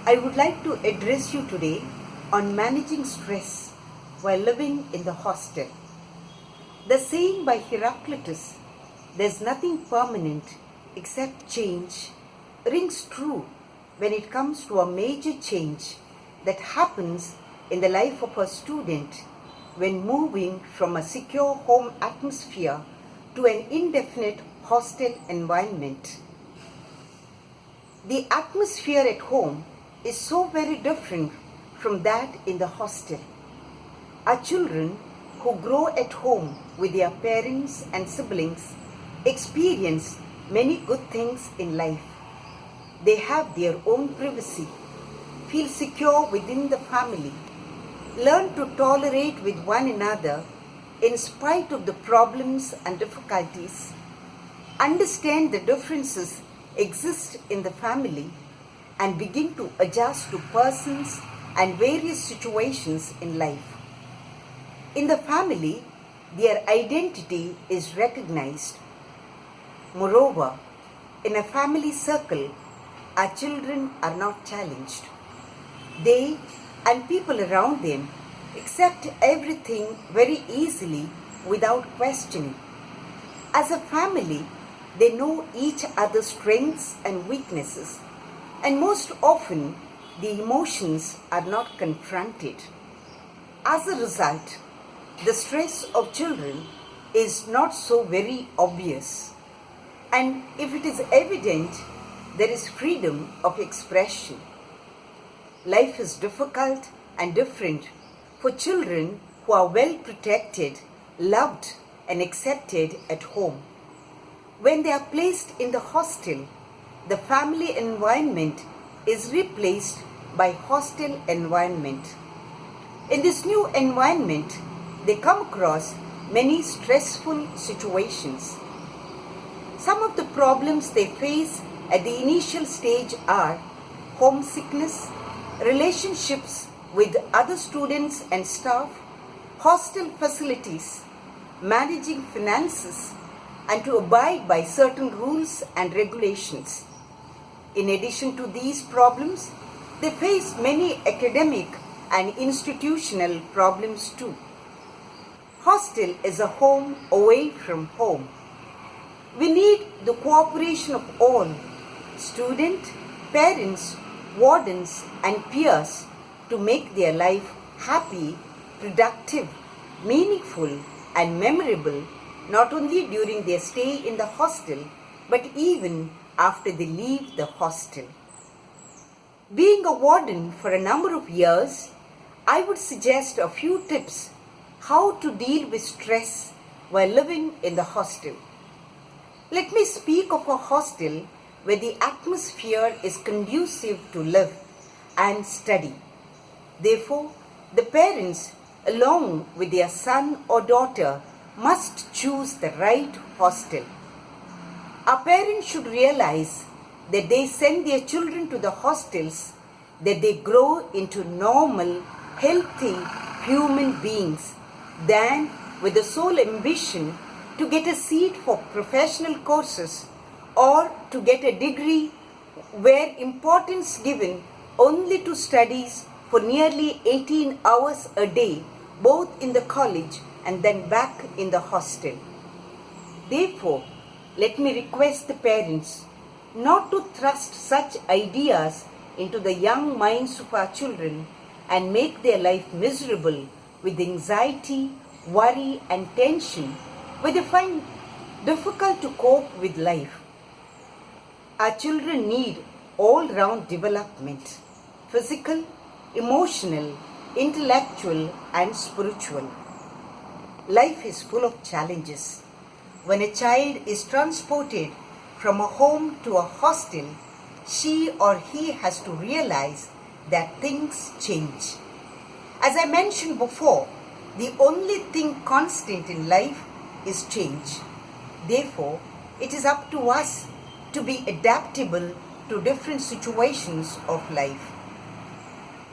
I would like to address you today on managing stress while living in the hostel. The saying by Heraclitus, "There's nothing permanent except change," rings true when it comes to a major change that happens in the life of a student when moving from a secure home atmosphere to an indefinite hostel environment. The atmosphere at home is so very different from that in the hostel. Our children who grow at home with their parents and siblings experience many good things in life. They have their own privacy, feel secure within the family, learn to tolerate with one another in spite of the problems and difficulties, understand the differences exist in the family, and begin to adjust to persons and various situations in life. In the family, their identity is recognized. Moreover, in a family circle, our children are not challenged. They and people around them accept everything very easily without questioning. As a family, they know each other's strengths and weaknesses, and most often the emotions are not confronted. As a result, the stress of children is not so very obvious, and if it is evident, there is freedom of expression. Life is difficult and different for children who are well protected, loved, and accepted at home. When they are placed in the hostel, the family environment is replaced by hostel environment. In this new environment, they come across many stressful situations. Some of the problems they face at the initial stage are homesickness, relationships with other students and staff, hostel facilities, managing finances, and to abide by certain rules and regulations. In addition to these problems, they face many academic and institutional problems too. Hostel is a home away from home. We need the cooperation of all, student, parents, wardens, and peers to make their life happy, productive, meaningful, and memorable, not only during their stay in the hostel, but even after they leave the hostel. Being a warden for a number of years, I would suggest a few tips how to deal with stress while living in the hostel. Let me speak of a hostel where the atmosphere is conducive to live and study. Therefore, the parents, along with their son or daughter, must choose the right hostel. Our parents should realize that they send their children to the hostels, that they grow into normal, healthy human beings, than with the sole ambition to get a seat for professional courses or to get a degree where importance given only to studies for nearly 18 hours a day, both in the college and then back in the hostel. Therefore, let me request the parents not to thrust such ideas into the young minds of our children and make their life miserable with anxiety, worry, and tension, where they find difficult to cope with life. Our children need all-round development, physical, emotional, intellectual, and spiritual. Life is full of challenges. When a child is transported from a home to a hostel, she or he has to realize that things change. As I mentioned before, the only thing constant in life is change. Therefore, it is up to us to be adaptable to different situations of life.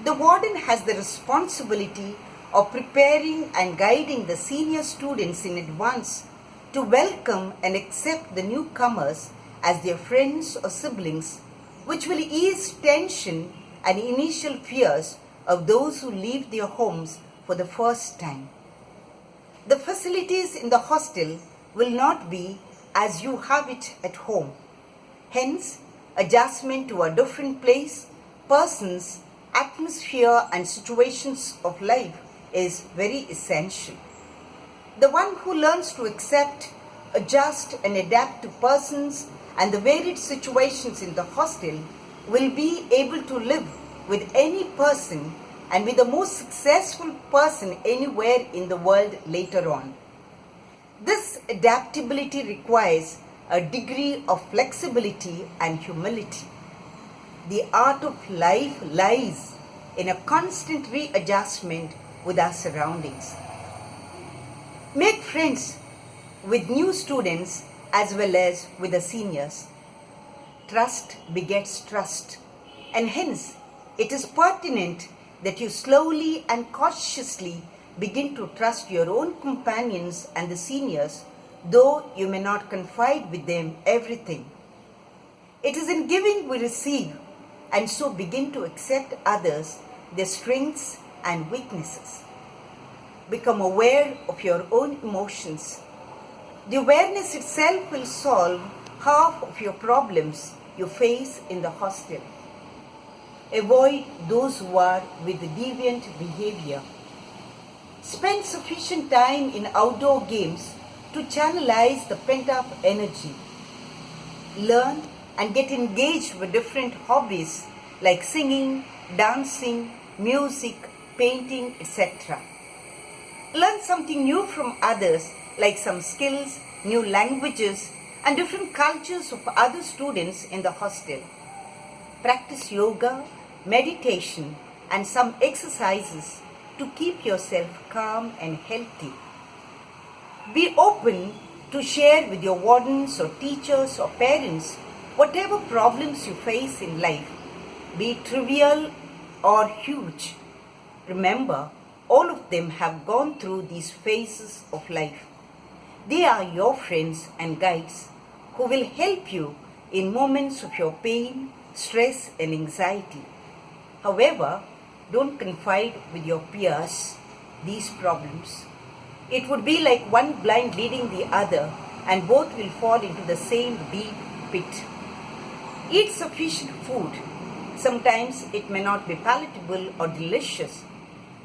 The warden has the responsibility of preparing and guiding the senior students in advance to welcome and accept the newcomers as their friends or siblings, which will ease tension and initial fears of those who leave their homes for the first time. The facilities in the hostel will not be as you have it at home. Hence, adjustment to a different place, persons, atmosphere and situations of life is very essential. The one who learns to accept, adjust and adapt to persons and the varied situations in the hostel will be able to live with any person and with the most successful person anywhere in the world later on. This adaptability requires a degree of flexibility and humility. The art of life lies in a constant readjustment with our surroundings. Make friends with new students as well as with the seniors. Trust begets trust, and hence it is pertinent that you slowly and cautiously begin to trust your own companions and the seniors, though you may not confide with them everything. It is in giving we receive, and so begin to accept others, their strengths and weaknesses. Become aware of your own emotions. The awareness itself will solve half of your problems you face in the hostel. Avoid those who are with deviant behavior. Spend sufficient time in outdoor games to channelize the pent-up energy. Learn and get engaged with different hobbies like singing, dancing, music, painting, etc. Learn something new from others like some skills, new languages and different cultures of other students in the hostel. Practice yoga, meditation and some exercises to keep yourself calm and healthy. Be open to share with your wardens or teachers or parents whatever problems you face in life, be it trivial or huge. Remember, all of them have gone through these phases of life. They are your friends and guides who will help you in moments of your pain, stress and anxiety. However, don't confide with your peers these problems. It would be like one blind leading the other and both will fall into the same deep pit. Eat sufficient food. Sometimes it may not be palatable or delicious.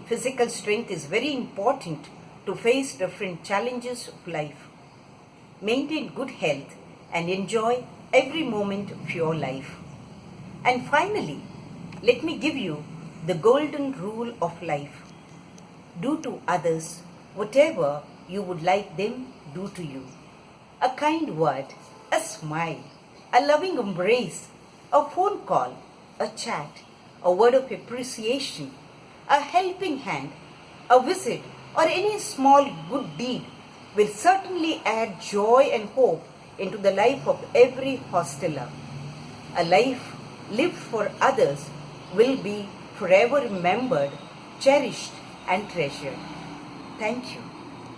Physical strength is very important to face different challenges of life. Maintain good health and enjoy every moment of your life. And finally, let me give you the golden rule of life. Do to others whatever you would like them do to you. A kind word, a smile, a loving embrace, a phone call, a chat, a word of appreciation, a helping hand, a visit or any small good deed will certainly add joy and hope into the life of every hosteler. A life lived for others will be forever remembered, cherished and treasured. Thank you.